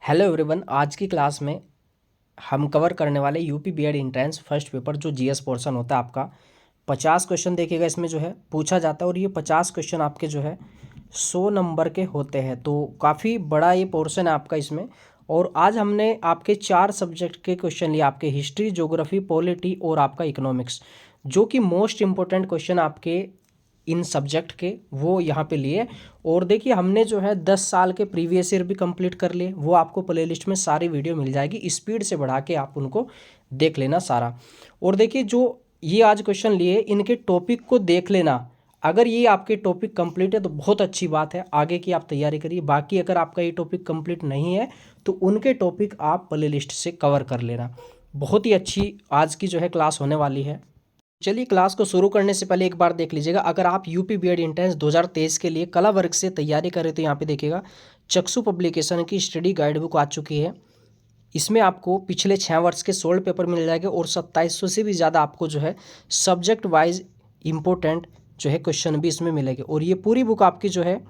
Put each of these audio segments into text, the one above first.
Hello everyone. आज की class में हम कवर करने वाले UP BEd entrance first paper जो जीएस पोर्शन होता है आपका 50 क्वेश्चन देखिएगा इसमें जो है पूछा जाता है। और ये 50 क्वेश्चन आपके जो है 100 नंबर के होते हैं, तो काफ़ी बड़ा ये पोर्शन है आपका इसमें। और आज हमने आपके 4 सब्जेक्ट के क्वेश्चन लिए, आपके हिस्ट्री, ज्योग्राफी, पॉलिटी और आपका इकोनॉमिक्स, जो कि मोस्ट इंपॉर्टेंट क्वेश्चन आपके इन सब्जेक्ट के वो यहाँ पे लिए। और देखिए हमने जो है 10 साल के प्रीवियस ईयर भी कंप्लीट कर लिए, वो आपको प्लेलिस्ट में सारी वीडियो मिल जाएगी, स्पीड से बढ़ा के आप उनको देख लेना सारा। और देखिए जो ये आज क्वेश्चन लिए इनके टॉपिक को देख लेना, अगर ये आपके टॉपिक कंप्लीट है तो बहुत अच्छी बात है, आगे की आप तैयारी करिए। बाकी अगर आपका ये टॉपिक कंप्लीट नहीं है तो उनके टॉपिक आप प्लेलिस्ट से कवर कर लेना। बहुत ही अच्छी आज की जो है क्लास होने वाली है। चलिए क्लास को शुरू करने से पहले एक बार देख लीजिएगा, अगर आप यूपी बीएड एंट्रेंस 2023 के लिए कला वर्ग से तैयारी करें तो यहाँ पे देखिएगा चक्षु पब्लिकेशन की स्टडी गाइड बुक आ चुकी है। इसमें आपको पिछले 6 वर्ष के 16 पेपर मिल जाएंगे और 2700 से भी ज़्यादा आपको जो है सब्जेक्ट वाइज इम्पोर्टेंट जो है क्वेश्चन भी इसमें मिलेंगे। और ये पूरी बुक आपकी जो है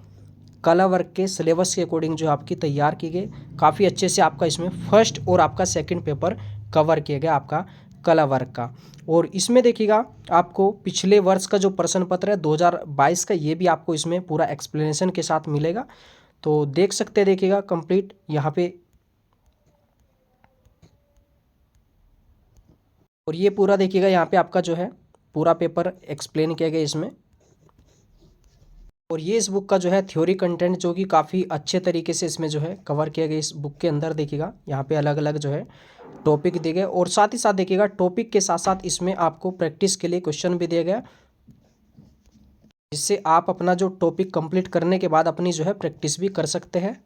कला वर्ग के सिलेबस के अकॉर्डिंग जो आपकी तैयार की गई, काफ़ी अच्छे से आपका इसमें फर्स्ट और आपका सेकंड पेपर कवर किया गया आपका कला वर्ग का। और इसमें देखिएगा आपको पिछले वर्ष का जो प्रश्न पत्र है 2022 का, ये भी आपको इसमें पूरा एक्सप्लेनेशन के साथ मिलेगा, तो देख सकते हैं। देखिएगा कंप्लीट यहाँ पे, और ये पूरा देखिएगा यहाँ पे आपका जो है पूरा पेपर एक्सप्लेन किया गया इसमें। और ये इस बुक का जो है थ्योरी कंटेंट जो कि काफ़ी अच्छे तरीके से इसमें जो है कवर किया गया इस बुक के अंदर। देखिएगा यहाँ पे अलग अलग जो है टॉपिक दिए गए, और साथ ही साथ देखिएगा टॉपिक के साथ साथ इसमें आपको प्रैक्टिस के लिए क्वेश्चन भी दिया गया, जिससे आप अपना जो टॉपिक कंप्लीट करने के बाद अपनी जो है प्रैक्टिस भी कर सकते हैं।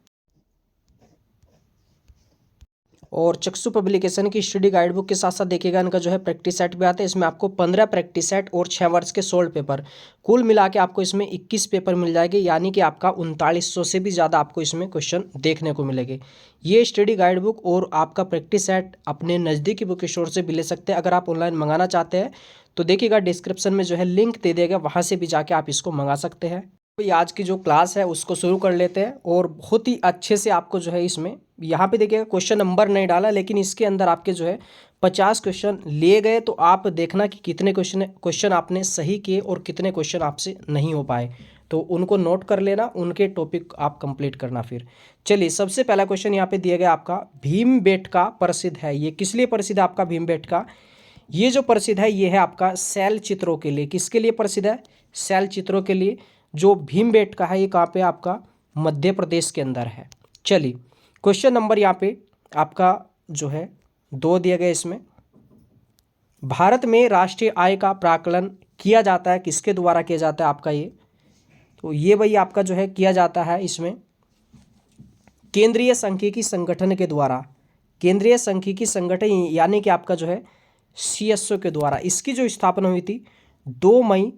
और चक्षु पब्लिकेशन की स्टडी गाइड बुक के साथ साथ देखिएगा इनका जो है प्रैक्टिस सेट भी आता है। इसमें आपको 15 प्रैक्टिस सेट और 6 वर्ष के 16 पेपर, कुल मिला के आपको इसमें 21 पेपर मिल जाएंगे, यानी कि आपका 3900 से भी ज़्यादा आपको इसमें क्वेश्चन देखने को मिलेंगे। ये स्टडी गाइड बुक और आपका प्रैक्टिस सेट अपने नज़दीकी बुक स्टोर से भी ले सकते हैं। अगर आप ऑनलाइन मंगाना चाहते हैं तो देखिएगा डिस्क्रिप्शन में जो है लिंक दे देगा, वहाँ से भी जाके आप इसको मंगा सकते हैं। तो आज की जो क्लास है उसको शुरू कर लेते हैं, और बहुत ही अच्छे से आपको जो है इसमें यहाँ पे देखिएगा क्वेश्चन नंबर नहीं डाला, लेकिन इसके अंदर आपके जो है 50 क्वेश्चन लिए गए, तो आप देखना कि कितने क्वेश्चन आपने सही किए और कितने क्वेश्चन आपसे नहीं हो पाए, तो उनको नोट कर लेना, उनके टॉपिक आप कंप्लीट करना। फिर चलिए सबसे पहला क्वेश्चन यहाँ पे दिया गया आपका, भीमबेटका प्रसिद्ध है। ये किस लिए प्रसिद्ध है आपका भीमबेटका? ये जो प्रसिद्ध है ये है आपका शैल चित्रों के लिए। किसके लिए प्रसिद्ध है? शैल चित्रों के लिए। जो भीमबेटका है ये कहाँ पे आपका मध्य प्रदेश के अंदर है। चलिए क्वेश्चन नंबर यहाँ पे आपका जो है 2 दिया गया। इसमें भारत में राष्ट्रीय आय का प्राकलन किया जाता है, किसके द्वारा किया जाता है आपका ये? तो ये भाई आपका जो है किया जाता है इसमें केंद्रीय सांख्यिकी संगठन के द्वारा। केंद्रीय सांख्यिकी संगठन यानी कि आपका जो है CSO के द्वारा। इसकी जो स्थापना हुई थी 2 मई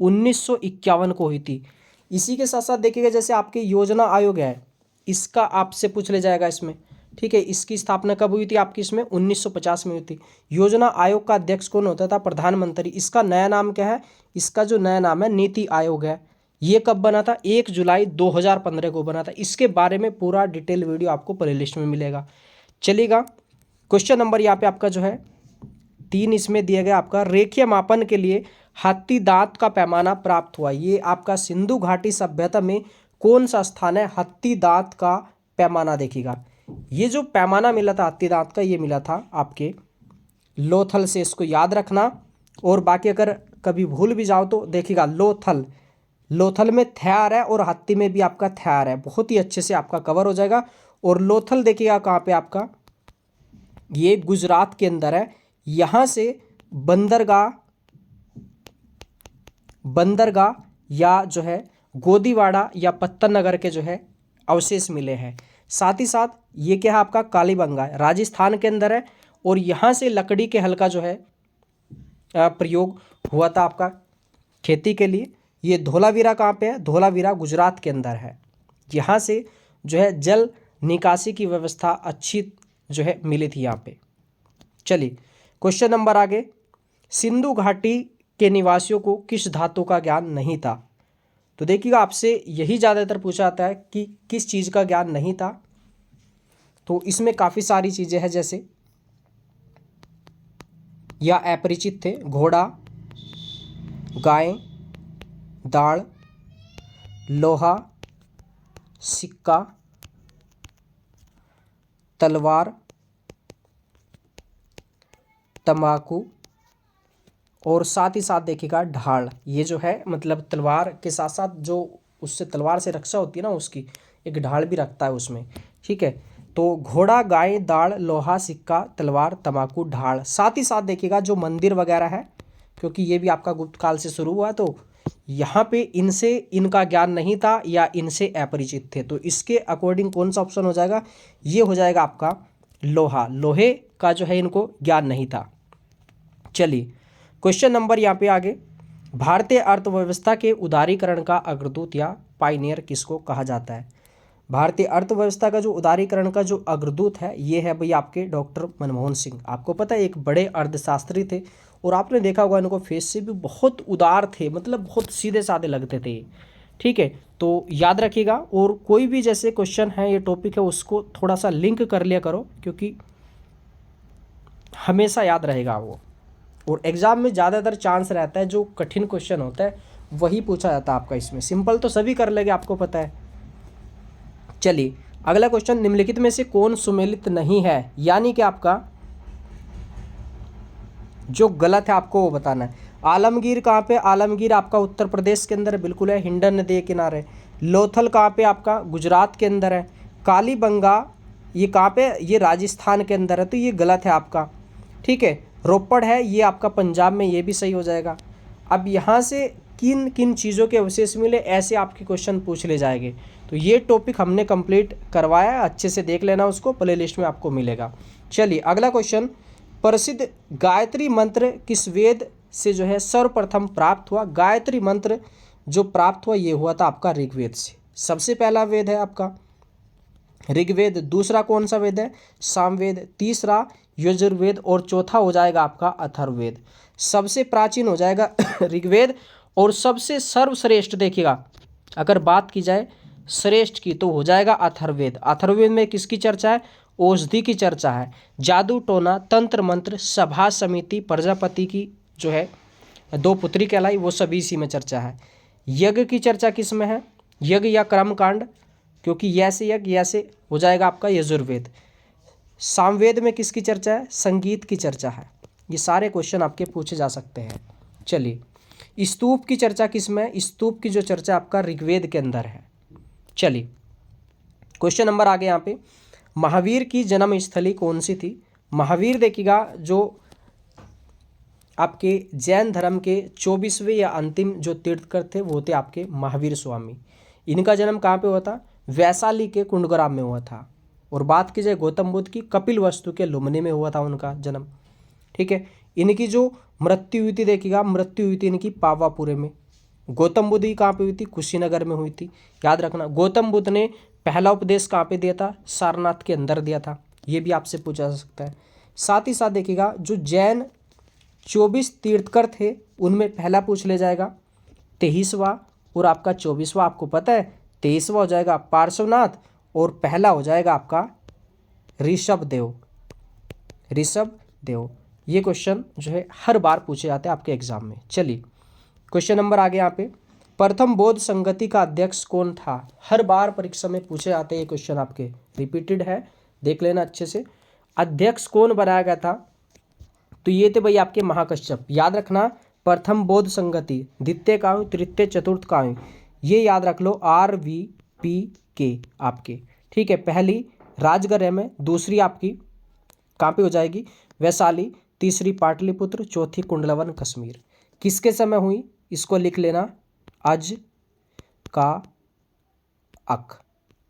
1951 को हुई थी। इसी के साथ साथ देखिएगा जैसे आपके योजना आयोग है, इसका आपसे पूछ ले जाएगा इसमें, ठीक है। इसकी स्थापना कब हुई थी आपकी? इसमें 1950 में हुई थी। योजना आयोग का अध्यक्ष कौन होता था? प्रधानमंत्री। इसका नया नाम क्या है? इसका जो नया नाम है नीति आयोग है। ये कब बना था? 1 जुलाई 2015 को बना था। इसके बारे में पूरा डिटेल वीडियो आपको प्लेलिस्ट में मिलेगा। चलिएगा क्वेश्चन नंबर यहाँ पे आपका जो है 3 इसमें दिया गया आपका, रेखीय मापन के लिए हाथी दांत का पैमाना प्राप्त हुआ। ये आपका सिंधु घाटी सभ्यता में कौन सा स्थान है? हाथी दांत का पैमाना। देखिएगा ये जो पैमाना मिला था हाथी दांत का, ये मिला था आपके लोथल से, इसको याद रखना। और बाकी अगर कभी भूल भी जाओ तो देखिएगा लोथल, लोथल में थ्यार है और हाथी में भी आपका थ्यार है, बहुत ही अच्छे से आपका कवर हो जाएगा। और लोथल देखिएगा कहाँ पे आपका, ये गुजरात के अंदर है। यहाँ से बंदरगाह या जो है गोदीवाड़ा या पत्तन नगर के जो है अवशेष मिले हैं। साथ ही साथ ये क्या है आपका कालीबंगा है, राजस्थान के अंदर है। और यहाँ से लकड़ी के हल का जो है प्रयोग हुआ था आपका खेती के लिए। ये धोलावीरा कहाँ पे है? धोलावीरा गुजरात के अंदर है। यहाँ से जो है जल निकासी की व्यवस्था अच्छी जो है मिली थी यहाँ पे। चलिए क्वेश्चन नंबर आगे, सिंधु घाटी के निवासियों को किस धातु का ज्ञान नहीं था? तो देखिएगा आपसे यही ज़्यादातर पूछा जाता है कि किस चीज़ का ज्ञान नहीं था। तो इसमें काफ़ी सारी चीज़ें हैं, जैसे या अपरिचित थे, घोड़ा, गाय, दाढ़, लोहा, सिक्का, तलवार, तंबाकू और साथ ही साथ देखिएगा ढाल। ये जो है मतलब तलवार के साथ साथ जो उससे तलवार से रक्षा होती है ना, उसकी एक ढाल भी रखता है उसमें। ठीक है, तो घोड़ा, गाय, दाढ़, लोहा, सिक्का, तलवार, तंबाकू, ढाल। साथ ही साथ देखिएगा जो मंदिर वगैरह है, क्योंकि ये भी आपका गुप्त काल से शुरू हुआ, तो यहाँ पे इनसे इनका ज्ञान नहीं था या इनसे अपरिचित थे। तो इसके अकॉर्डिंग कौन सा ऑप्शन हो जाएगा? ये हो जाएगा आपका लोहा। लोहे का जो है इनको ज्ञान नहीं था। चलिए क्वेश्चन नंबर यहाँ पे आगे, भारतीय अर्थव्यवस्था के उदारीकरण का अग्रदूत या पायनियर किसको कहा जाता है? भारतीय अर्थव्यवस्था का जो उदारीकरण का जो अग्रदूत है, ये है भाई आपके डॉक्टर मनमोहन सिंह। आपको पता है एक बड़े अर्थशास्त्री थे और आपने देखा होगा इनको फेस से भी बहुत उदार थे, मतलब बहुत सीधे साधे लगते थे। ठीक है, तो याद रखिएगा, और कोई भी जैसे क्वेश्चन है, ये टॉपिक है, उसको थोड़ा सा लिंक कर लिया करो, क्योंकि हमेशा याद रहेगा वो। और एग्ज़ाम में ज़्यादातर चांस रहता है जो कठिन क्वेश्चन होता है वही पूछा जाता है आपका। इसमें सिंपल तो सभी कर लेंगे, आपको पता है। चलिए अगला क्वेश्चन, निम्नलिखित में से कौन सुमेलित नहीं है? यानी कि आपका जो गलत है आपको वो बताना है। आलमगीर कहाँ पे? आलमगीर आपका उत्तर प्रदेश के अंदर बिल्कुल है, हिंडन नदी के किनारे। लोथल कहाँ पे? आपका गुजरात के अंदर है। कालीबंगा ये कहाँ पे? ये राजस्थान के अंदर है, तो ये गलत है आपका। ठीक है, रोपड़ है ये आपका पंजाब में, ये भी सही हो जाएगा। अब यहाँ से किन किन चीज़ों के अवशेष मिले, ऐसे आपके क्वेश्चन पूछ ले जाएंगे। तो ये टॉपिक हमने कंप्लीट करवाया है, अच्छे से देख लेना उसको, प्ले लिस्ट में आपको मिलेगा। चलिए अगला क्वेश्चन, प्रसिद्ध गायत्री मंत्र किस वेद से जो है सर्वप्रथम प्राप्त हुआ? गायत्री मंत्र जो प्राप्त हुआ ये हुआ था आपका ऋग्वेद से। सबसे पहला वेद है आपका ऋग्वेद, दूसरा कौन सा वेद है? सामवेद, तीसरा यजुर्वेद और चौथा हो जाएगा आपका अथर्ववेद। सबसे प्राचीन हो जाएगा ऋग्वेद और सबसे सर्वश्रेष्ठ देखिएगा अगर बात की जाए श्रेष्ठ की तो हो जाएगा अथर्ववेद। अथर्ववेद में किसकी चर्चा है? औषधि की चर्चा है। जादू टोना, तंत्र मंत्र, सभा समिति, प्रजापति की जो है 2 पुत्री कहलाई, वो सभी इसी में चर्चा है। यज्ञ की चर्चा किस में है? यज्ञ या कर्मकांड, क्योंकि यैसे यज्ञ ऐसे हो जाएगा आपका यजुर्वेद। सामवेद में किसकी चर्चा है? संगीत की चर्चा है। ये सारे क्वेश्चन आपके पूछे जा सकते हैं। चलिए स्तूप की चर्चा किस में है? स्तूप की जो चर्चा आपका ऋग्वेद के अंदर है। चलिए क्वेश्चन नंबर आगे यहाँ पे, महावीर की जन्म स्थली कौन सी थी? महावीर देखिएगा जो आपके जैन धर्म के 24वें या अंतिम जो तीर्थकर थे वो थे आपके महावीर स्वामी। इनका जन्म कहाँ पे हुआ था? वैशाली के कुंडग्राम में हुआ था। और बात की जाए गौतम बुद्ध की, कपिलवस्तु के लुम्बिनी में हुआ था उनका जन्म। ठीक है, इनकी जो मृत्यु हुई थी देखिएगा, मृत्यु हुई थी इनकी पावापुरे में। गौतम बुद्ध की कहाँ पे हुई थी? कुशीनगर में हुई थी। याद रखना, गौतम बुद्ध ने पहला उपदेश कहाँ पे दिया था? सारनाथ के अंदर दिया था। ये भी आपसे पूछा जा सकता है। साथ ही साथ देखिएगा जो जैन 24 तीर्थकर थे उनमें पहला पूछ ले जाएगा 23वां और आपका 24वां। आपको पता है 23वां हो जाएगा पार्श्वनाथ और पहला हो जाएगा आपका ऋषभदेव। ऋषभदेव ये क्वेश्चन जो है हर बार पूछे जाते हैं आपके एग्जाम में। चलिए क्वेश्चन नंबर आगे यहाँ पे, प्रथम बौद्ध संगति का अध्यक्ष कौन था? हर बार परीक्षा में पूछे जाते हैं ये क्वेश्चन, आपके रिपीटेड है, देख लेना अच्छे से। अध्यक्ष कौन बनाया गया था? तो ये थे भाई आपके महाकश्यप। याद रखना, प्रथम बौद्ध संगति, द्वितीय काव्य, तृतीय चतुर्थ काव्य, ये याद रख लो RVPK आपके। ठीक है, पहली राजगृह में, दूसरी आपकी कहाँ पे हो जाएगी? वैशाली, तीसरी पाटलिपुत्र, चौथी कुंडलवन कश्मीर। किसके समय हुई? इसको लिख लेना अज का अक।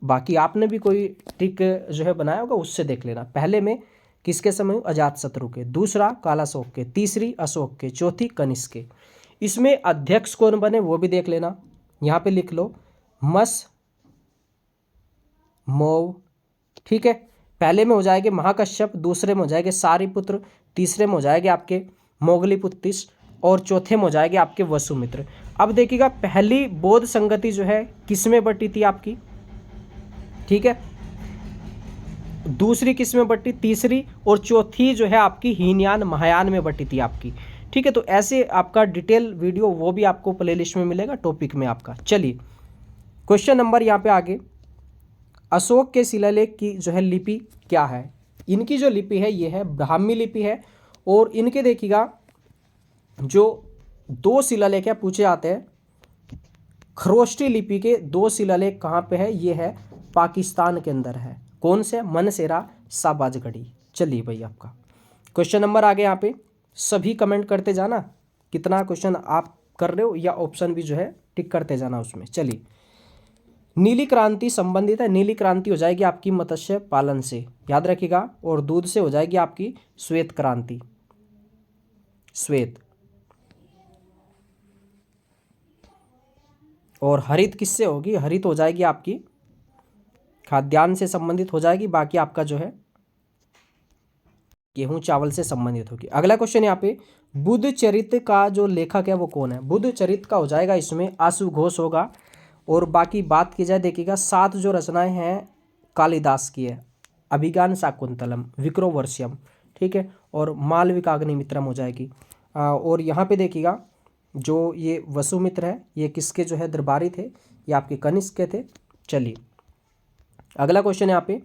बाकी आपने भी कोई ट्रिक जो है बनाया होगा उससे देख लेना। पहले में किसके समय हुई? अजातशत्रु के, दूसरा कालाशोक के, तीसरी अशोक के, चौथी कनिष्क के। इसमें अध्यक्ष कौन बने वो भी देख लेना, यहाँ पे लिख लो मस मोव। ठीक है, पहले में हो जाएंगे महाकश्यप, दूसरे में हो जाएंगे सारिपुत्र, तीसरे में हो जाएंगे आपके मोगलीपुत्तिस और चौथे में हो जाएंगे आपके वसुमित्र। अब देखिएगा पहली बौद्ध संगति जो है किसमें बटी थी आपकी? ठीक है, दूसरी किस में बटी, तीसरी, और चौथी जो है आपकी हीनयान महायान में बटी थी आपकी। ठीक है, तो ऐसे आपका डिटेल वीडियो वो भी आपको प्लेलिस्ट में मिलेगा टॉपिक में आपका। चलिए क्वेश्चन नंबर यहाँ पे आगे, अशोक के शिलालेख की जो है लिपि क्या है। इनकी जो लिपि है ये है ब्राह्मी लिपि है, और इनके देखिएगा जो दो शिलालेख है पूछे जाते हैं, खरोष्टी लिपि के दो शिलालेख कहाँ पे है, ये है पाकिस्तान के अंदर है। कौन से, मनसेरा, शाहबाजगढ़ी। चलिए भाई आपका क्वेश्चन नंबर आगे यहाँ पे सभी कमेंट करते जाना कितना क्वेश्चन आप कर रहे हो, या ऑप्शन भी जो है टिक करते जाना उसमें। चलिए नीली क्रांति संबंधित है, नीली क्रांति हो जाएगी आपकी मत्स्य पालन से, याद रखिएगा, और दूध से हो जाएगी आपकी श्वेत क्रांति, श्वेत। और हरित किससे होगी, हरित हो जाएगी आपकी खाद्यान्न से संबंधित हो जाएगी, बाकी आपका जो है गेहूं चावल से संबंधित होगी। अगला क्वेश्चन यहाँ पे, बुद्ध चरित्र का जो लेखक है वो कौन है। बुद्ध चरित्र का हो जाएगा इसमें आशु घोष होगा, और बाकी बात की जाए देखिएगा 7 जो रचनाएं हैं कालिदास की है, अभिज्ञान शाकुंतलम, विक्रमोर्वशीयम, ठीक है, और मालविकाग्निमित्रम हो जाएगी। और यहाँ पे देखिएगा जो ये वसुमित्र है ये किसके जो है दरबारी थे, ये आपके कनिष्क के थे। चलिए अगला क्वेश्चन यहाँ पे,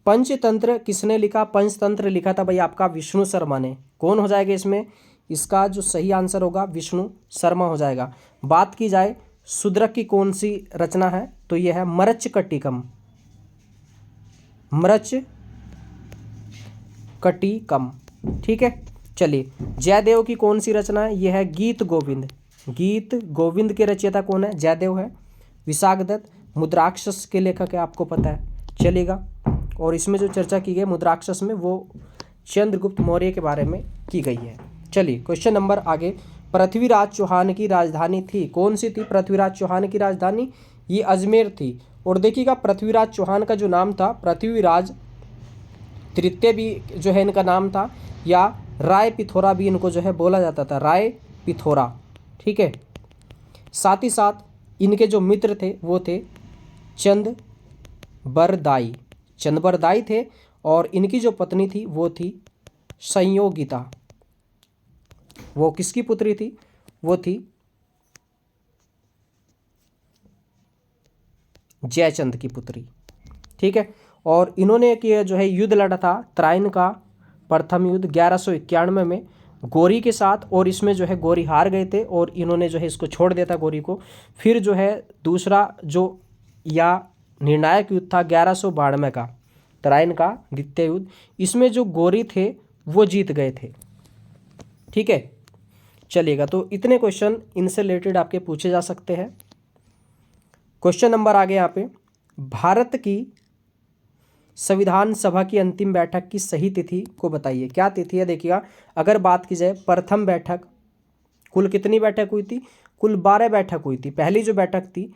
पंचतंत्र किसने लिखा। पंचतंत्र लिखा था भाई आपका विष्णु शर्मा ने। कौन हो जाएगा इसमें, इसका जो सही आंसर होगा विष्णु शर्मा हो जाएगा। बात की जाए शूद्रक की कौन सी रचना है, तो यह है मृच्छकटिकम, मृच्छकटिकम, ठीक है। चलिए जयदेव की कौन सी रचना है, यह है गीत गोविंद। गीत गोविंद के रचयिता कौन है, जयदेव है। विशाखदत्त मुद्राक्षस के लेखक है, आपको पता है, चलेगा। और इसमें जो चर्चा की गई मुद्राक्षस में वो चंद्रगुप्त मौर्य के बारे में की गई है। चलिए क्वेश्चन नंबर आगे, पृथ्वीराज चौहान की राजधानी थी, कौन सी थी पृथ्वीराज चौहान की राजधानी, ये अजमेर थी। और देखिएगा पृथ्वीराज चौहान का जो नाम था पृथ्वीराज तृतीय भी जो है इनका नाम था, या राय पिथौरा भी इनको जो है बोला जाता था, राय पिथौरा, ठीक है। साथ ही साथ इनके जो मित्र थे वो थे चंदबरदाई, चंदबरदाई थे। और इनकी जो पत्नी थी वो थी संयोगिता। वो किसकी पुत्री थी, वो थी जयचंद की पुत्री, ठीक है। और इन्होंने एक जो है युद्ध लड़ा था त्राइन का प्रथम युद्ध 1191 में गोरी के साथ, और इसमें जो है गोरी हार गए थे और इन्होंने जो है इसको छोड़ दिया था गोरी को। फिर जो है दूसरा जो या निर्णायक युद्ध था 1192 का त्राइन का द्वितीय युद्ध, इसमें जो गोरी थे वो जीत गए थे, ठीक है। चलिएगा तो इतने क्वेश्चन इनसे रिलेटेड आपके पूछे जा सकते हैं। क्वेश्चन नंबर आगे यहाँ पे, भारत की संविधान सभा की अंतिम बैठक की सही तिथि को बताइए। क्या तिथि है, देखिएगा अगर बात की जाए प्रथम बैठक, कुल कितनी बैठक हुई थी, कुल 12 बैठक हुई थी। पहली जो बैठक थी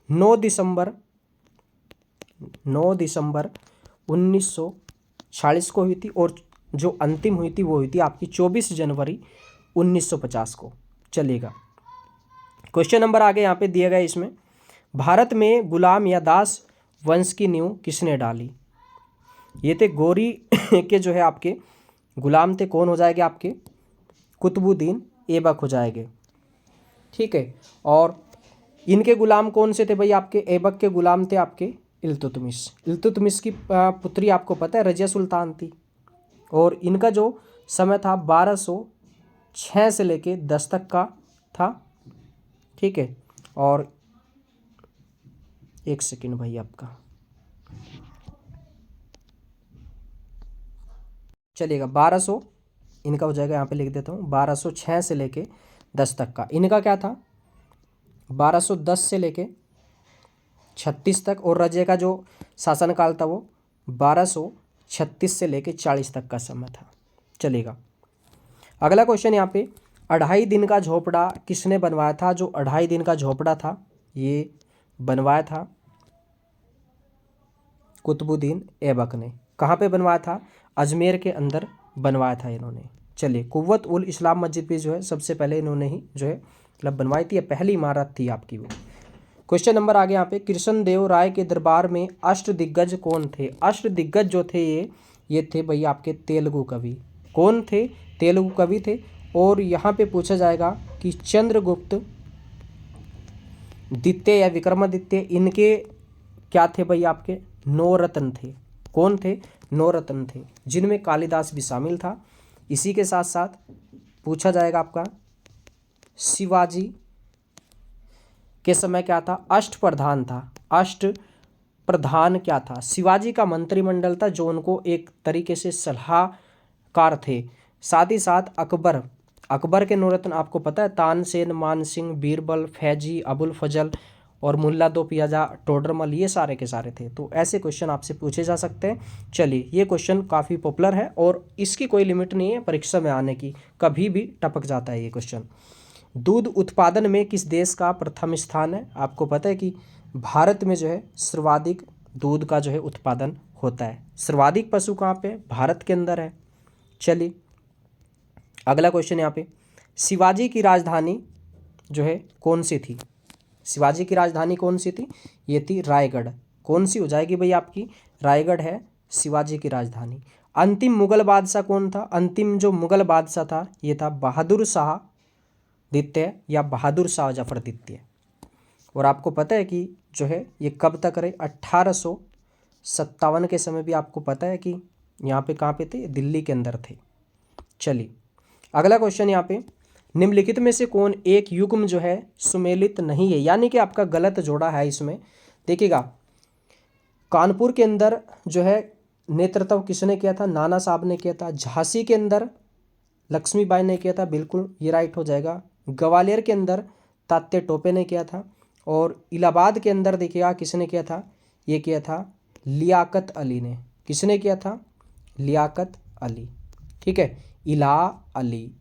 9 दिसंबर 1946 को हुई थी, और जो अंतिम हुई थी वो हुई थी आपकी 24 जनवरी 1950 को। चलिएगा क्वेश्चन नंबर आगे यहाँ पे दिया गया इसमें, भारत में गुलाम या दास वंश की नींव किसने डाली। ये थे गोरी के जो है आपके गुलाम थे, कौन हो जाएंगे आपके कुतुबुद्दीन ऐबक हो जाएंगे, ठीक है। और इनके गुलाम कौन से थे भाई, आपके ऐबक के गुलाम थे आपके इल्तुतमिश। इल्तुतमिश की पुत्री आपको पता है रजिया सुल्तान थी। और इनका जो समय था 1206 से लेके 10 तक का था, ठीक है। और एक सेकंड भाई आपका, चलिएगा 1200 इनका हो जाएगा, यहाँ पे लिख देता हूँ 1206 से लेके 10 तक का। इनका क्या था 1210 से लेके 36 तक, और रजिया का जो शासनकाल था वो 1236 से लेके 40 तक का समय था। चलेगा अगला क्वेश्चन यहाँ पे, 2.5 दिन का झोपड़ा किसने बनवाया था। जो 2.5 दिन का झोपड़ा था ये बनवाया था कुतुबुद्दीन ऐबक ने। कहाँ पे बनवाया था, अजमेर के अंदर बनवाया था इन्होंने। चलिए कुव्वत उल इस्लाम मस्जिद भी जो है सबसे पहले इन्होंने ही जो है मतलब बनवाई थी, पहली इमारत थी आपकी वो। क्वेश्चन नंबर आगे यहाँ पे, कृष्णदेव राय के दरबार में अष्टदिग्गज कौन थे? अष्टदिग्गज जो थे ये थे भैया आपके तेलुगु कवि। कौन थे? तेलुगु कवि थे। और यहाँ पे पूछा जाएगा कि चंद्रगुप्त द्वितीय या विक्रमादित्य, इनके क्या थे भैया आपके? नौरत्न थे। कौन थे? नौरत्न थे, जिनमें कालिदास भी शामिल था। इसी के साथ साथ पूछा जाएगा आपका शिवाजी के समय क्या था? अष्टप्रधान था। अष्टप्रधान क्या था? शिवाजी का मंत्रिमंडल था, जो उनको एक तरीके से सलाहकार थे। साथ ही साथ अकबर के नौरत्न आपको पता है, तानसेन, मानसिंह, बीरबल, फैजी, अबुल फजल और मुल्ला दो पियाजा, टोडरमल, ये सारे के सारे थे। तो ऐसे क्वेश्चन आपसे पूछे जा सकते हैं। चलिए, ये क्वेश्चन काफ़ी पॉपुलर है और इसकी कोई लिमिट नहीं है परीक्षा में आने की, कभी भी टपक जाता है ये क्वेश्चन। दूध उत्पादन में किस देश का प्रथम स्थान है? आपको पता है कि भारत में जो है सर्वाधिक दूध का जो है उत्पादन होता है। सर्वाधिक पशु कहाँ पे? भारत के अंदर है। चलिए, अगला क्वेश्चन यहाँ पे, शिवाजी की राजधानी जो है कौन सी थी? शिवाजी की राजधानी कौन सी थी? ये थी रायगढ़। कौन सी हो जाएगी भैया आपकी? रायगढ़ है शिवाजी की राजधानी। अंतिम मुगल बादशाह कौन था? अंतिम जो मुगल बादशाह था ये था बहादुर शाह द्वितीय या बहादुर शाह जफर द्वितीय। और आपको पता है कि जो है ये कब तक रहे? 1857 के समय भी आपको पता है कि यहाँ पे कहाँ पे थे? दिल्ली के अंदर थे। चलिए, अगला क्वेश्चन यहाँ पे, निम्नलिखित में से कौन एक युग्म जो है सुमेलित नहीं है? यानी कि आपका गलत जोड़ा है इसमें। देखिएगा, कानपुर के अंदर जो है नेतृत्व किसने किया था? नाना साहब ने किया था। झांसी के अंदर लक्ष्मीबाई ने किया था, बिल्कुल ये राइट हो जाएगा। ग्वालियर के अंदर तात्या टोपे ने किया था। और इलाहाबाद के अंदर देखिएगा किसने किया था? ये किया था लियाकत अली ने। किसने किया था? लियाकत अली। ठीक है, इलाहा अली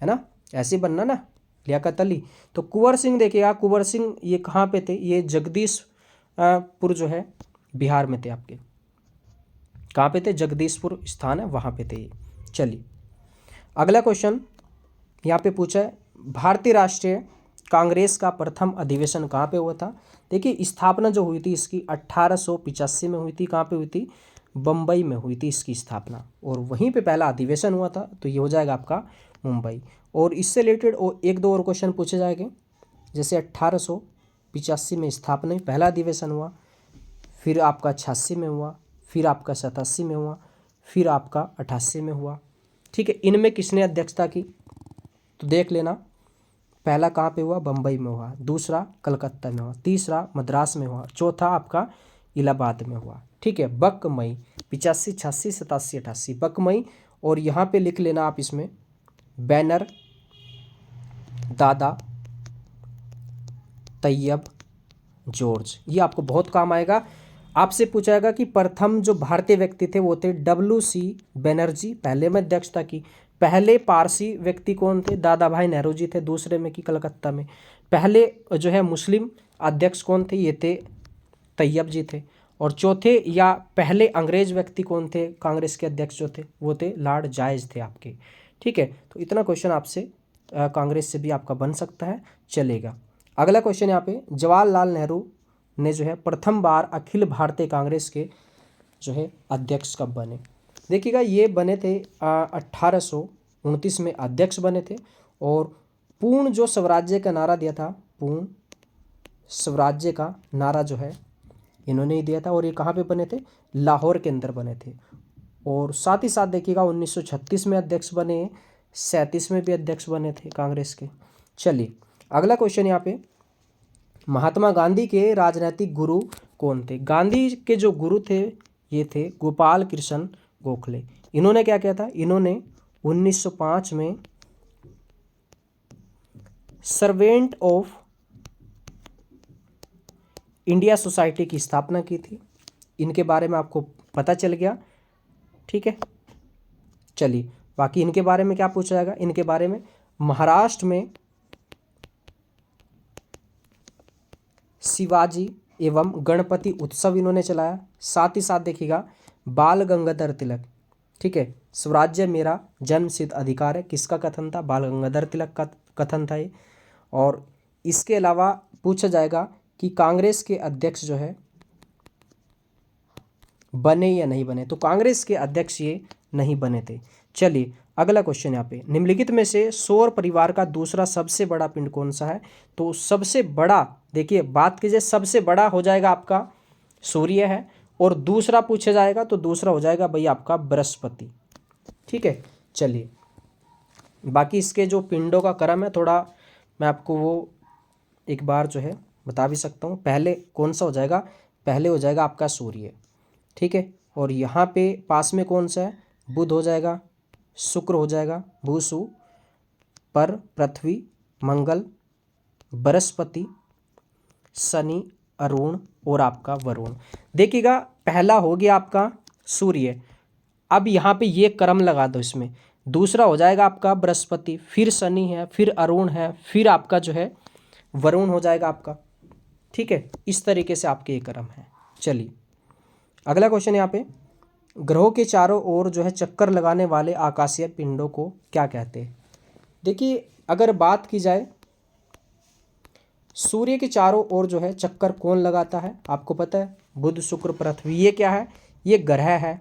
है ना, ऐसे बनना ना, लियाकत अली। तो कुंवर सिंह देखिएगा, कुंवर सिंह ये कहाँ पे थे? ये जगदीशपुर जो है बिहार में थे आपके। कहाँ पे थे? जगदीशपुर स्थान है, वहाँ पे थे ये। चलिए, अगला क्वेश्चन यहाँ पे पूछा है, भारतीय राष्ट्रीय कांग्रेस का प्रथम अधिवेशन कहाँ पे हुआ था? देखिए, स्थापना जो हुई थी इसकी 1885 में हुई थी। कहाँ पे हुई थी? बम्बई में हुई थी इसकी स्थापना, और वहीं पे पहला अधिवेशन हुआ था। तो ये हो जाएगा आपका मुंबई। और इससे रिलेटेड एक दो और क्वेश्चन पूछे जाएंगे, जैसे 1885 में स्थापना पहला अधिवेशन हुआ, फिर आपका 86 में हुआ, फिर आपका 87 में हुआ, फिर आपका 88 में हुआ। ठीक है, इनमें किसने अध्यक्षता की? तो देख लेना, पहला कहाँ पे हुआ? बम्बई में हुआ, दूसरा कलकत्ता में हुआ, तीसरा मद्रास में हुआ, चौथा आपका इलाहाबाद में हुआ। ठीक है, बकमई 85, 86, 87, 88, बकमई। और यहाँ पे लिख लेना आप इसमें बैनर दादा तैयब जॉर्ज, ये आपको बहुत काम आएगा। आपसे पूछाएगा कि प्रथम जो भारतीय व्यक्ति थे वो थे WC बनर्जी, पहले में अध्यक्षता की। पहले पारसी व्यक्ति कौन थे? दादा भाई नेहरू जी थे, दूसरे में की कलकत्ता में। पहले जो है मुस्लिम अध्यक्ष कौन थे? ये थे तैयब जी थे। और चौथे या पहले अंग्रेज व्यक्ति कौन थे? कांग्रेस के अध्यक्ष जो थे वो थे लॉर्ड जायज थे आपके। ठीक है, तो इतना क्वेश्चन आपसे कांग्रेस से भी आपका बन सकता है, चलेगा। अगला क्वेश्चन यहाँ पे, जवाहरलाल नेहरू ने जो है प्रथम बार अखिल भारतीय कांग्रेस के जो है अध्यक्ष कब बने? देखिएगा, ये बने थे 1829 में अध्यक्ष बने थे। और पूर्ण जो स्वराज्य का नारा दिया था, पूर्ण स्वराज्य का नारा जो है इन्होंने ही दिया था। और ये कहाँ पे बने थे? लाहौर के अंदर बने थे। और साथ ही साथ देखिएगा 1936 में अध्यक्ष बने, 37 में भी अध्यक्ष बने थे कांग्रेस के। चलिए, अगला क्वेश्चन यहाँ पे, महात्मा गांधी के राजनीतिक गुरु कौन थे? गांधी के जो गुरु थे ये थे गोपाल कृष्ण गोखले। इन्होंने क्या किया था? इन्होंने 1905 में सर्वेंट ऑफ इंडिया सोसाइटी की स्थापना की थी। इनके बारे में आपको पता चल गया। ठीक है, चलिए, बाकी इनके बारे में क्या पूछा जाएगा? इनके बारे में महाराष्ट्र में शिवाजी एवं गणपति उत्सव इन्होंने चलाया। साथ ही साथ देखिएगा बाल गंगाधर तिलक, ठीक है, स्वराज्य मेरा जन्मसिद्ध अधिकार है, किसका कथन था? बाल गंगाधर तिलक का कथन था ये। और इसके अलावा पूछा जाएगा कि कांग्रेस के अध्यक्ष जो है बने या नहीं बने, तो कांग्रेस के अध्यक्ष ये नहीं बने थे। चलिए अगला क्वेश्चन यहाँ पे, निम्नलिखित में से सौर परिवार का दूसरा सबसे बड़ा पिंड कौन सा है? तो सबसे बड़ा, देखिए बात कीजिए, सबसे बड़ा हो जाएगा आपका सूर्य है, और दूसरा पूछा जाएगा तो दूसरा हो जाएगा भाई आपका बृहस्पति। ठीक है, चलिए बाकी इसके जो पिंडों का क्रम है थोड़ा मैं आपको वो एक बार जो है बता भी सकता हूँ। पहले कौन सा हो जाएगा? पहले हो जाएगा आपका सूर्य, ठीक है, और यहाँ पे पास में कौन सा है? बुध हो जाएगा, शुक्र हो जाएगा, भूसु, पर, पृथ्वी, मंगल, बृहस्पति, शनि, अरुण और आपका वरुण। देखिएगा पहला हो गया आपका सूर्य, अब यहाँ पे ये क्रम लगा दो इसमें, दूसरा हो जाएगा आपका बृहस्पति, फिर शनि है, फिर अरुण है, फिर आपका जो है वरुण हो जाएगा आपका। ठीक है, इस तरीके से आपके ये क्रम है। चलिए अगला क्वेश्चन यहाँ पे, ग्रहों के चारों ओर जो है चक्कर लगाने वाले आकाशीय पिंडों को क्या कहते हैं? देखिए अगर बात की जाए, सूर्य के चारों ओर जो है चक्कर कौन लगाता है? आपको पता है, बुध, शुक्र, पृथ्वी। ये क्या है? ये ग्रह है।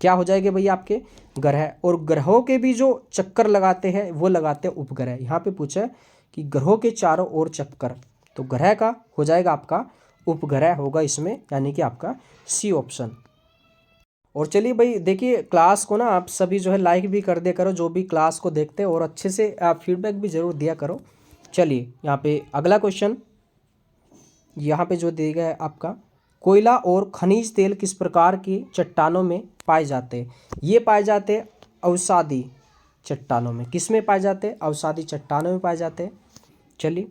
क्या हो जाएंगे भैया आपके? ग्रह। और ग्रहों के भी जो चक्कर लगाते हैं वो लगाते हैं उपग्रह। यहाँ पे पूछा है कि ग्रहों के चारों ओर चक्कर, तो ग्रह का हो जाएगा आपका उपग्रह होगा इसमें, यानी कि आपका सी ऑप्शन। और चलिए भाई देखिए, क्लास को ना आप सभी जो है लाइक भी कर दिया करो, जो भी क्लास को देखते हैं, और अच्छे से आप फीडबैक भी ज़रूर दिया करो। चलिए यहाँ पे अगला क्वेश्चन, यहाँ पे जो दिया गया है आपका, कोयला और खनिज तेल किस प्रकार की चट्टानों में पाए जाते हैं? ये पाए जाते हैं अवसादी चट्टानों में। किस में पाए जाते हैं? अवसादी चट्टानों में पाए जाते हैं। चलिए,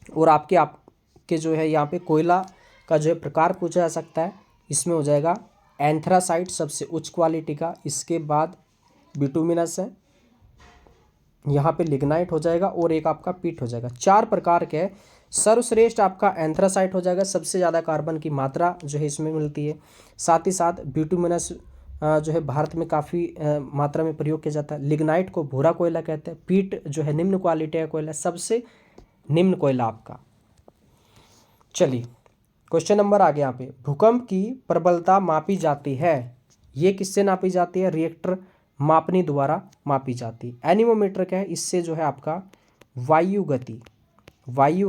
और आपके जो है यहाँ पे कोयला का जो है प्रकार पूछा जा सकता है, इसमें हो जाएगा एंथ्रासाइट सबसे उच्च क्वालिटी का, इसके बाद बिटुमिनस है, यहाँ पे लिग्नाइट हो जाएगा, और एक आपका पीट हो जाएगा। 4 प्रकार के है। सर्वश्रेष्ठ आपका एंथ्रासाइट हो जाएगा, सबसे ज़्यादा कार्बन की मात्रा जो है इसमें मिलती है। साथ ही साथ बिटुमिनस जो है भारत में काफ़ी मात्रा में प्रयोग किया जाता है। लिग्नाइट को भूरा कोयला कहते हैं। पीट जो है निम्न क्वालिटी का कोयला, सबसे निम्न कोयला आपका। चलिए क्वेश्चन नंबर आगे यहाँ पे, भूकंप की प्रबलता मापी जाती है, ये किससे नापी जाती है? रिएक्टर मापनी द्वारा मापी जाती है। एनीमोमीटर क्या है? इससे जो है आपका वायु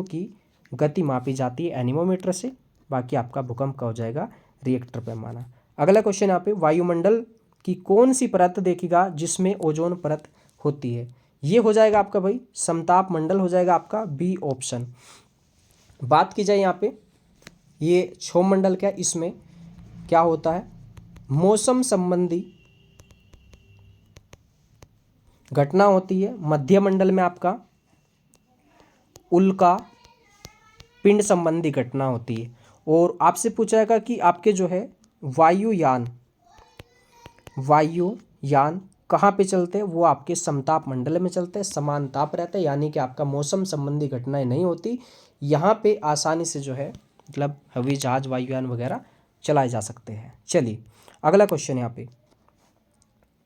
की गति मापी जाती है एनीमोमीटर से। बाकी आपका भूकंप का हो जाएगा रिएक्टर पैमाना। अगला क्वेश्चन यहाँ पे, वायुमंडल की कौन सी परत देखिएगा जिसमें ओजोन परत होती है? ये हो जाएगा आपका भाई समताप मंडल हो जाएगा आपका, बी ऑप्शन। बात की जाए यहाँ पे, ये क्षोभ मंडल क्या, इसमें क्या होता है? मौसम संबंधी घटना होती है। मध्य मंडल में आपका उल्का पिंड संबंधी घटना होती है। और आपसे पूछा जाएगा कि आपके जो है वायुयान कहाँ पे चलते हैं? वो आपके समताप मंडल में चलते हैं, समान ताप रहता है, यानी कि आपका मौसम संबंधी घटनाएं नहीं होती। यहाँ पे आसानी से जो है मतलब हवाई जहाज, वायुयान वगैरह चलाए जा सकते हैं। चलिए अगला क्वेश्चन यहाँ पे,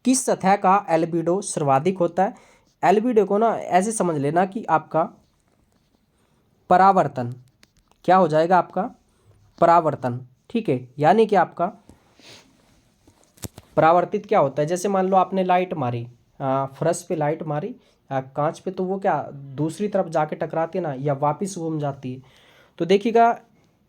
किस सतह का एल्बिडो सर्वाधिक होता है? एल्बिडो को ना ऐसे समझ लेना कि आपका परावर्तन, क्या हो जाएगा आपका? परावर्तन। ठीक है, यानी कि आपका परावर्तित क्या होता है? जैसे मान लो आपने लाइट मारी, फर्श पे लाइट मारी कांच पे, तो वो क्या दूसरी तरफ जाके टकराती है ना, या वापस घूम जाती है। तो देखिएगा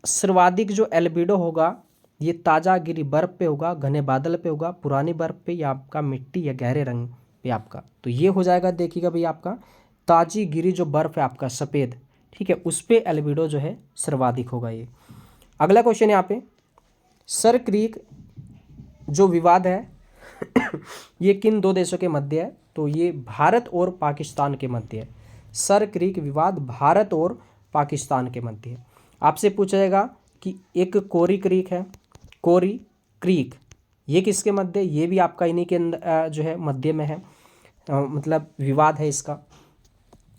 सर्वाधिक जो एल्बिडो होगा ये ताज़ा गिरी बर्फ़ पे होगा, घने बादल पे होगा, पुरानी बर्फ़ पे, या आपका मिट्टी या गहरे रंग पे आपका। तो ये हो जाएगा देखिएगा भाई आपका ताज़ी गिरी जो बर्फ़ है आपका सफ़ेद, ठीक है, उस पर एल्बिडो जो है सर्वाधिक होगा ये। अगला क्वेश्चन यहाँ पे, सर क्रीक जो विवाद है ये किन 2 देशों के मध्य है? तो ये भारत और पाकिस्तान के मध्य है। सर क्रीक विवाद भारत और पाकिस्तान के मध्य है। आपसे पूछा जाएगा कि एक कोरी क्रीक है, कोरी क्रीक, ये किसके मध्य? ये भी आपका इन्हीं के जो है मध्य में है, मतलब विवाद है इसका।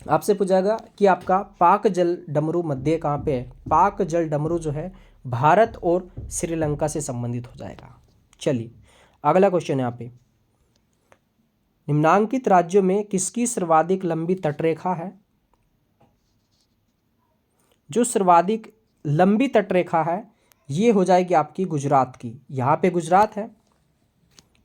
आपसे पूछा जाएगा कि आपका पाक जल डमरू मध्य कहाँ पे है? पाक जल डमरू जो है भारत और श्रीलंका से संबंधित हो जाएगा। चलिए अगला क्वेश्चन यहाँ पे, निम्नांकित राज्यों में किसकी सर्वाधिक लंबी तटरेखा है? जो सर्वाधिक लंबी तटरेखा है ये हो जाएगी आपकी गुजरात की। यहाँ पे गुजरात है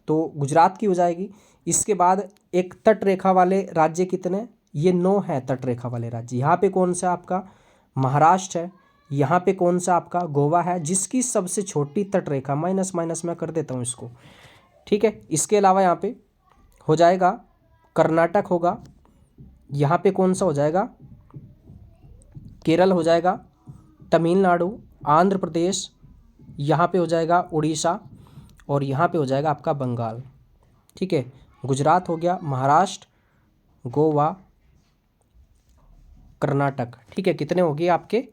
तो गुजरात की हो जाएगी। इसके बाद एक तटरेखा वाले राज्य कितने, ये 9 है तटरेखा वाले राज्य। यहाँ पे कौन सा आपका महाराष्ट्र है, यहाँ पे कौन सा आपका गोवा है, जिसकी सबसे छोटी तटरेखा, माइनस माइनस मैं कर देता हूँ इसको, ठीक है। इसके अलावा यहाँ पे हो जाएगा कर्नाटक होगा, यहाँ पे कौन सा हो जाएगा केरल हो जाएगा, तमिलनाडु, आंध्र प्रदेश, यहाँ पे हो जाएगा उड़ीसा और यहाँ पे हो जाएगा आपका बंगाल, ठीक है। गुजरात हो गया, महाराष्ट्र, गोवा, कर्नाटक, ठीक है। कितने हो गए आपके,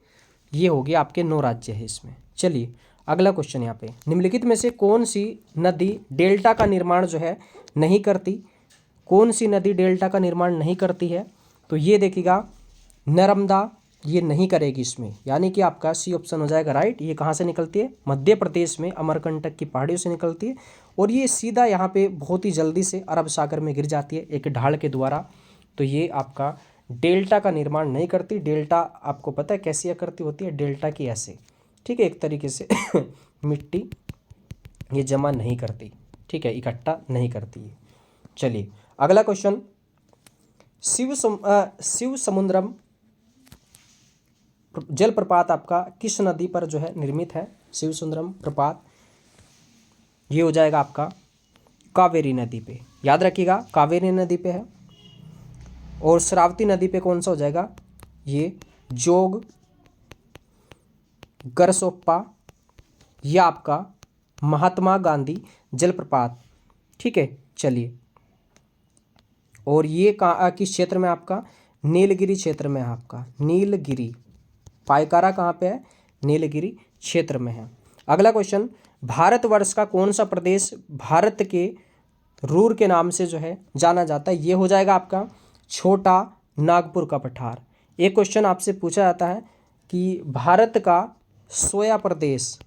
ये हो गए आपके 9 राज्य है इसमें। चलिए अगला क्वेश्चन यहाँ पे, निम्नलिखित में से कौन सी नदी डेल्टा का निर्माण जो है नहीं करती, कौन सी नदी डेल्टा का निर्माण नहीं करती है, तो ये देखिएगा नर्मदा ये नहीं करेगी इसमें, यानी कि आपका सी ऑप्शन हो जाएगा राइट। ये कहाँ से निकलती है, मध्य प्रदेश में अमरकंटक की पहाड़ियों से निकलती है और ये सीधा यहाँ पे बहुत ही जल्दी से अरब सागर में गिर जाती है एक ढाल के द्वारा। तो ये आपका डेल्टा का निर्माण नहीं करती। डेल्टा आपको पता है कैसी आकृति होती है, डेल्टा की ऐसे, ठीक है, एक तरीके से मिट्टी ये जमा नहीं करती, ठीक है, इकट्ठा नहीं करती है। चलिए अगला क्वेश्चन, शिव समुद्रम जलप्रपात आपका किस नदी पर जो है निर्मित है, शिव सुंदरम प्रपात, ये हो जाएगा आपका कावेरी नदी पे, याद रखिएगा कावेरी नदी पे है। और श्रावती नदी पे कौन सा हो जाएगा, ये जोग, गरसोप्पा या आपका महात्मा गांधी जलप्रपात, ठीक है। चलिए और ये किस क्षेत्र में आपका, नीलगिरी क्षेत्र में है आपका, नीलगिरी, पायकारा कहाँ पे है, नीलगिरी क्षेत्र में है। अगला क्वेश्चन, भारतवर्ष का कौन सा प्रदेश भारत के रूर के नाम से जो है जाना जाता है, ये हो जाएगा आपका छोटा नागपुर का पठार। एक क्वेश्चन आपसे पूछा जाता है कि भारत का सोया प्रदेश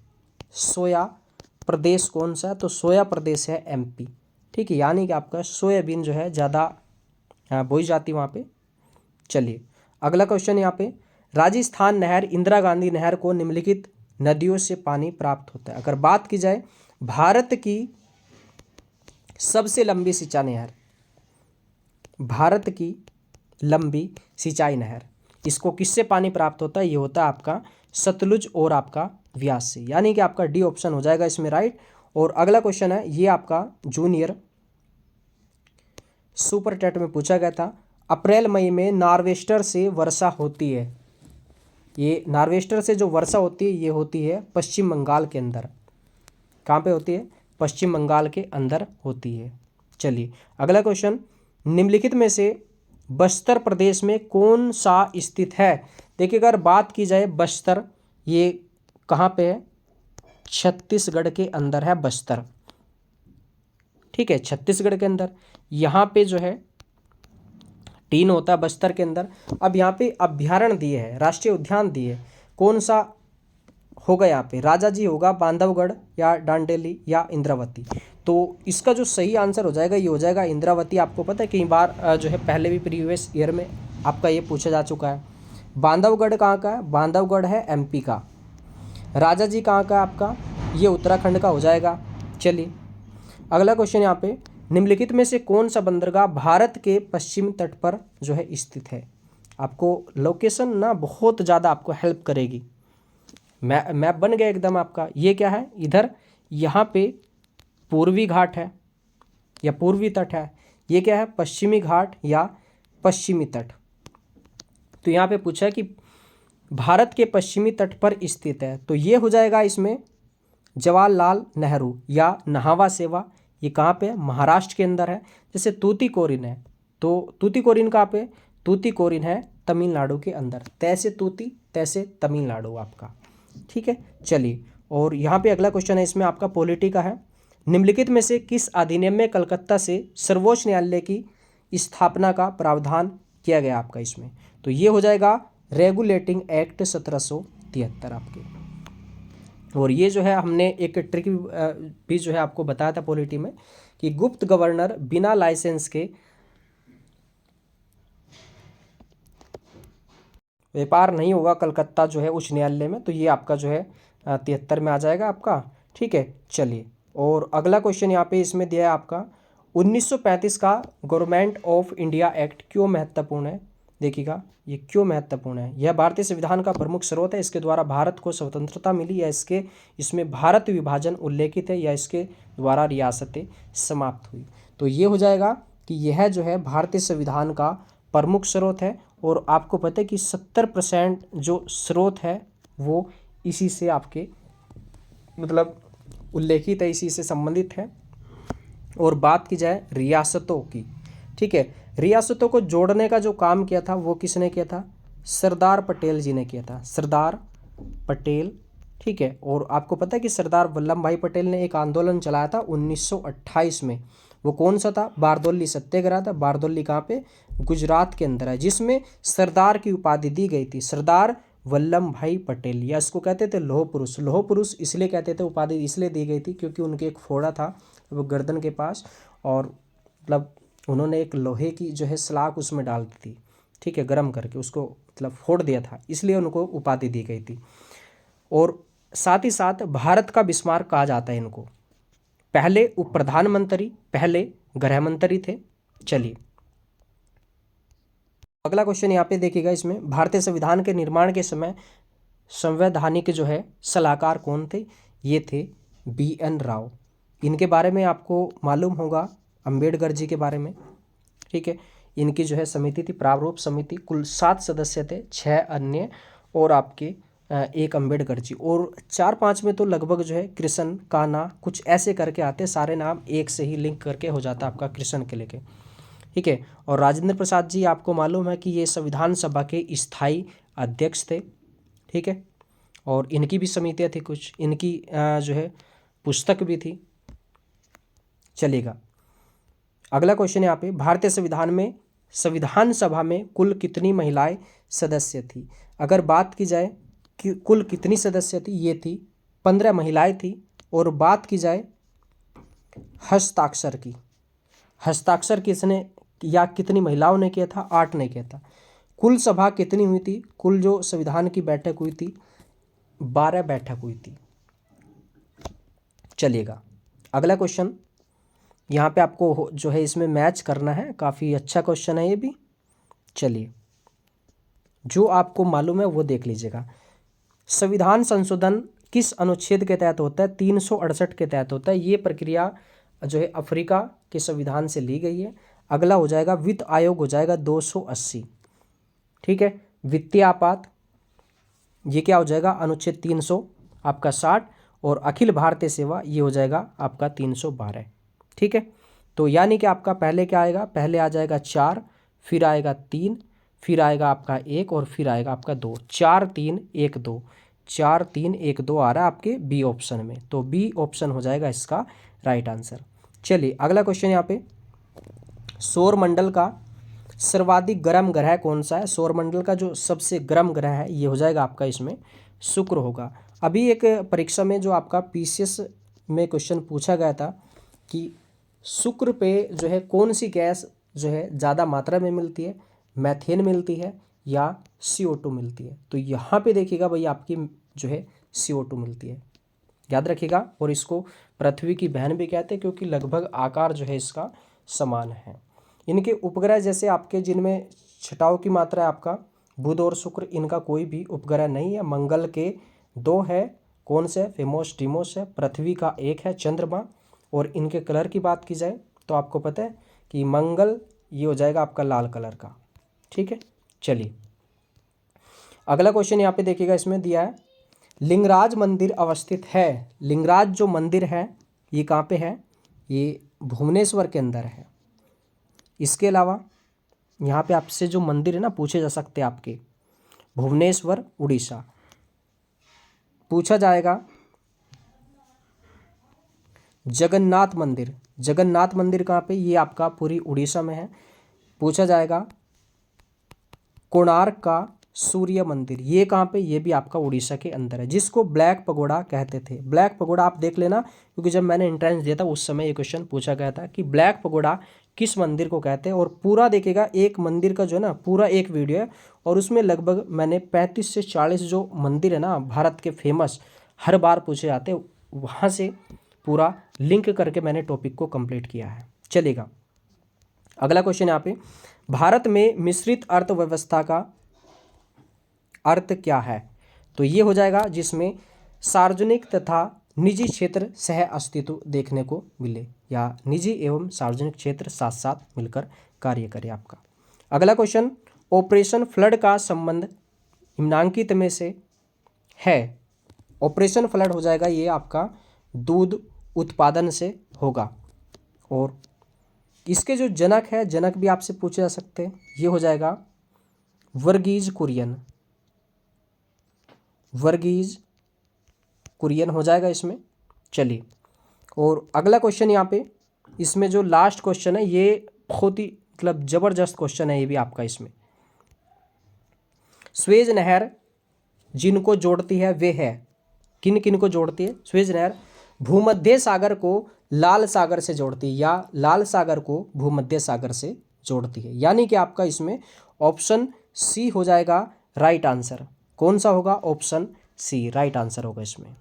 कौन सा है, तो सोया प्रदेश है एमपी, ठीक है, यानी कि आपका सोयाबीन जो है ज़्यादा बोई जाती वहाँ पे। चलिए अगला क्वेश्चन यहाँ पे, राजस्थान नहर इंदिरा गांधी नहर को निम्नलिखित नदियों से पानी प्राप्त होता है। अगर बात की जाए भारत की सबसे लंबी सिंचाई नहर, भारत की लंबी सिंचाई नहर, इसको किससे पानी प्राप्त होता है, ये होता है आपका सतलुज और आपका व्यास से, यानी कि आपका डी ऑप्शन हो जाएगा इसमें राइट। और अगला क्वेश्चन है, ये आपका जूनियर सुपर टेट में पूछा गया था, अप्रैल मई में नार्वेस्टर से वर्षा होती है, ये नार्वेस्टर से जो वर्षा होती है ये होती है पश्चिम बंगाल के अंदर, कहाँ पे होती है, पश्चिम बंगाल के अंदर होती है। चलिए अगला क्वेश्चन, निम्नलिखित में से बस्तर प्रदेश में कौन सा स्थित है। देखिए अगर बात की जाए बस्तर, ये कहाँ पे है, छत्तीसगढ़ के अंदर है बस्तर, ठीक है, छत्तीसगढ़ के अंदर। यहाँ पे जो है टीन होता है बस्तर के अंदर। अब यहाँ पे अभ्यारण्य दिए है, राष्ट्रीय उद्यान दिए, कौन सा होगा यहाँ पे, राजा जी होगा, बांधवगढ़ या डांडेली या इंद्रावती। तो इसका जो सही आंसर हो जाएगा ये हो जाएगा इंद्रावती। आपको पता है कई बार जो है पहले भी प्रीवियस ईयर में आपका ये पूछा जा चुका है। बांधवगढ़ कहाँ का है, बांधवगढ़ है एमपी का। राजा जी कहाँ का है आपका, ये उत्तराखंड का हो जाएगा। चलिए अगला क्वेश्चन यहाँ पे, निम्नलिखित में से कौन सा बंदरगाह भारत के पश्चिम तट पर जो है स्थित है। आपको लोकेशन ना बहुत ज़्यादा आपको हेल्प करेगी, मैप बन गया एकदम आपका। ये क्या है, इधर यहाँ पे पूर्वी घाट है या पूर्वी तट है, ये क्या है पश्चिमी घाट या पश्चिमी तट। तो यहाँ पे पूछा है कि भारत के पश्चिमी तट पर स्थित है, तो ये हो जाएगा इसमें जवाहरलाल नेहरू या नहावा सेवा, ये कहाँ पे है, महाराष्ट्र के अंदर है। जैसे तूतीकोरिन है, तो तूतीकोरिन कहाँ पे, तूतीकोरिन है तमिलनाडु के अंदर, तैसे तूती तैसे तमिलनाडु आपका, ठीक है। चलिए और यहाँ पे अगला क्वेश्चन है, इसमें आपका पॉलिटी का है, निम्नलिखित में से किस अधिनियम में कलकत्ता से सर्वोच्च न्यायालय की स्थापना का प्रावधान किया गया आपका इसमें, तो ये हो जाएगा रेगुलेटिंग एक्ट 1773 आपके। और ये जो है हमने एक ट्रिक भी जो है आपको बताया था पॉलिटी में कि गुप्त गवर्नर बिना लाइसेंस के व्यापार नहीं होगा कलकत्ता जो है उच्च न्यायालय में, तो ये आपका जो है 73 में आ जाएगा आपका। ठीक है, चलिए। और अगला क्वेश्चन यहाँ पे इसमें दिया है आपका 1935 का गवर्नमेंट ऑफ इंडिया एक्ट क्यों महत्वपूर्ण है। देखिएगा ये क्यों महत्वपूर्ण है। यह भारतीय संविधान का प्रमुख स्रोत है। इसके द्वारा भारत को स्वतंत्रता मिली या इसमें भारत विभाजन उल्लेखित है या इसके द्वारा रियासतें समाप्त हुई। तो ये हो जाएगा कि यह जो है भारतीय संविधान का प्रमुख स्रोत है। और आपको पता है कि 70% जो स्रोत है वो इसी से आपके मतलब उल्लेखित है, इसी से संबंधित है। और बात की जाए रियासतों की, ठीक है, रियासतों को जोड़ने का जो काम किया था वो किसने किया था, सरदार पटेल जी ने किया था, सरदार पटेल। ठीक है, और आपको पता है कि सरदार वल्लभ भाई पटेल ने एक आंदोलन चलाया था 1928 में। वो कौन सा था, बारदौली सत्याग्रह था। बारदौली कहाँ पे, गुजरात के अंदर है, जिसमें सरदार की उपाधि दी गई थी, सरदार वल्लभ भाई पटेल, या इसको कहते थे लौह पुरुष। लौह पुरुष इसलिए कहते थे, उपाधि इसलिए दी गई थी क्योंकि उनके एक फोड़ा था वो गर्दन के पास, और मतलब उन्होंने एक लोहे की जो है सलाख उसमें डाल दी थी, ठीक है, गर्म करके उसको मतलब फोड़ दिया था, इसलिए उनको उपाधि दी गई थी। और साथ ही साथ भारत का बिस्मार्क कहा जाता है इनको। पहले उप प्रधानमंत्री, पहले गृह मंत्री थे। चलिए अगला क्वेश्चन यहाँ पे देखिएगा, इसमें भारतीय संविधान के निर्माण के समय संवैधानिक जो है सलाहकार कौन थे, ये थे BN राव। इनके बारे में आपको मालूम होगा, अंबेडकर जी के बारे में। ठीक है, इनकी जो है समिति थी प्रारूप समिति, कुल 7 सदस्य थे, 6 अन्य और आपके एक अंबेडकर जी, और 4-5 में तो लगभग जो है कृष्ण कान्हा कुछ ऐसे करके आते, सारे नाम एक से ही लिंक करके हो जाता आपका कृष्ण के लेके। ठीक है, और राजेंद्र प्रसाद जी आपको मालूम है कि ये संविधान सभा के स्थायी अध्यक्ष थे। ठीक है, और इनकी भी समितियाँ थी कुछ, इनकी जो है पुस्तक भी थी। चलेगा अगला क्वेश्चन यहाँ पे, भारतीय संविधान में संविधान सभा में कुल कितनी महिलाएं सदस्य थी। अगर बात की जाए कि कुल कितनी सदस्य थी, ये थी 15 महिलाएं थी। और बात की जाए हस्ताक्षर की, हस्ताक्षर किसने या कितनी महिलाओं ने किया था, 8 ने किया था। कुल सभा कितनी हुई थी, कुल जो संविधान की बैठक हुई थी 12 बैठक हुई थी। चलिएगा अगला क्वेश्चन यहाँ पे आपको जो है इसमें मैच करना है, काफ़ी अच्छा क्वेश्चन है ये भी। चलिए जो आपको मालूम है वो देख लीजिएगा। संविधान संशोधन किस अनुच्छेद के तहत होता है, 368 के तहत होता है। ये प्रक्रिया जो है अफ्रीका के संविधान से ली गई है। अगला हो जाएगा वित्त आयोग, हो जाएगा 280। ठीक है, वित्तीय आपात ये क्या हो जाएगा, अनुच्छेद 300 आपका 60, और अखिल भारतीय सेवा ये हो जाएगा आपका 312। ठीक है, तो यानी कि आपका पहले क्या आएगा, पहले आ जाएगा 4, फिर आएगा 3, फिर आएगा आपका 1 और फिर आएगा आपका 2। 4 3 1 2, 4 3 1 2 आ रहा है आपके बी ऑप्शन में, तो बी ऑप्शन हो जाएगा इसका राइट आंसर। चलिए अगला क्वेश्चन यहाँ पे, सौर मंडल का सर्वाधिक गर्म ग्रह कौन सा है। सौर मंडल का जो सबसे गर्म ग्रह है ये हो जाएगा आपका इसमें शुक्र होगा। अभी एक परीक्षा में जो आपका PCS में क्वेश्चन पूछा गया था कि शुक्र पे जो है कौन सी गैस जो है ज़्यादा मात्रा में मिलती है, मैथेन मिलती है या CO2 मिलती है। तो यहाँ पे देखिएगा भाई आपकी जो है CO2 मिलती है, याद रखिएगा। और इसको पृथ्वी की बहन भी कहते हैं क्योंकि लगभग आकार जो है इसका समान है। इनके उपग्रह जैसे आपके जिनमें छटाव की मात्रा है आपका बुध और शुक्र, इनका कोई भी उपग्रह नहीं है। मंगल के 2 है, कौन से, फेमोस डिमोस है। पृथ्वी का 1 है, चंद्रमा। और इनके कलर की बात की जाए तो आपको पता है कि मंगल ये हो जाएगा आपका लाल कलर का। ठीक है, चलिए अगला क्वेश्चन यहाँ पे देखिएगा, इसमें दिया है लिंगराज मंदिर अवस्थित है। लिंगराज जो मंदिर है ये कहाँ पे है, ये भुवनेश्वर के अंदर है। इसके अलावा यहाँ पे आपसे जो मंदिर है ना पूछे जा सकते हैं आपके, भुवनेश्वर उड़ीसा पूछा जाएगा। जगन्नाथ मंदिर, जगन्नाथ मंदिर कहाँ पे, ये आपका पूरी उड़ीसा में है। पूछा जाएगा कोणार्क का सूर्य मंदिर, ये कहाँ पे, ये भी आपका उड़ीसा के अंदर है, जिसको ब्लैक पगोड़ा कहते थे। ब्लैक पगोड़ा आप देख लेना क्योंकि जब मैंने एंट्रेंस दिया था उस समय ये क्वेश्चन पूछा गया था कि ब्लैक पगोड़ा किस मंदिर को कहते हैं। और पूरा देखिएगा, एक मंदिर का जो है ना पूरा एक वीडियो है और उसमें लगभग मैंने 35 से 40 जो मंदिर है ना भारत के फेमस हर बार पूछे जाते हैं, वहाँ से पूरा लिंक करके मैंने टॉपिक को कंप्लीट किया है। चलेगा, अगला क्वेश्चन यहाँ पे, भारत में मिश्रित अर्थव्यवस्था का अर्थ क्या है। तो ये हो जाएगा जिसमें सार्वजनिक तथा निजी क्षेत्र सह अस्तित्व देखने को मिले, या निजी एवं सार्वजनिक क्षेत्र साथ साथ मिलकर कार्य करे आपका। अगला क्वेश्चन, ऑपरेशन फ्लड का संबंध निम्नांकित में से है। ऑपरेशन फ्लड हो जाएगा ये आपका दूध उत्पादन से होगा। और इसके जो जनक है, जनक भी आपसे पूछे जा सकते हैं, ये हो जाएगा वर्गीज कुरियन। वर्गीज कुरियन हो जाएगा इसमें। चलिए, और अगला क्वेश्चन यहाँ पे, इसमें जो लास्ट क्वेश्चन है ये बहुत ही मतलब जबरदस्त क्वेश्चन है ये भी आपका। इसमें स्वेज नहर जिनको जोड़ती है वे है, किन किन को जोड़ती है। स्वेज नहर भूमध्य सागर को लाल सागर से जोड़ती है, या लाल सागर को भूमध्य सागर से जोड़ती है, यानी कि आपका इसमें ऑप्शन सी हो जाएगा राइट आंसर। कौन सा होगा, ऑप्शन सी राइट आंसर होगा इसमें।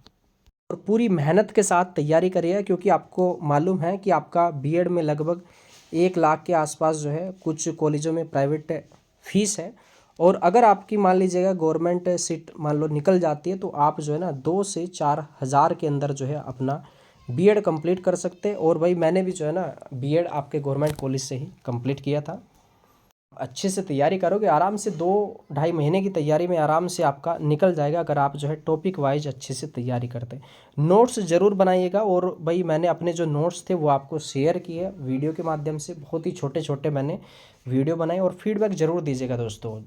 और पूरी मेहनत के साथ तैयारी करिए, क्योंकि आपको मालूम है कि आपका बीएड में लगभग 1 लाख के आसपास जो है कुछ कॉलेजों में प्राइवेट फीस है। और अगर आपकी मान लीजिएगा गवर्नमेंट सीट मान लो निकल जाती है, तो आप जो है ना 2 से 4 हज़ार के अंदर जो है अपना बीएड कंप्लीट कर सकते हैं। और भाई मैंने भी जो है ना बीएड आपके गवर्नमेंट कॉलेज से ही कंप्लीट किया था। अच्छे से तैयारी करोगे आराम से 2-2.5 महीने की तैयारी में आराम से आपका निकल जाएगा, अगर आप जो है टॉपिक वाइज अच्छे से तैयारी करते हैं। नोट्स ज़रूर बनाइएगा। और भाई मैंने अपने जो नोट्स थे वो आपको शेयर किए वीडियो के माध्यम से, बहुत ही छोटे छोटे मैंने वीडियो बनाए, और फीडबैक ज़रूर दीजिएगा दोस्तों।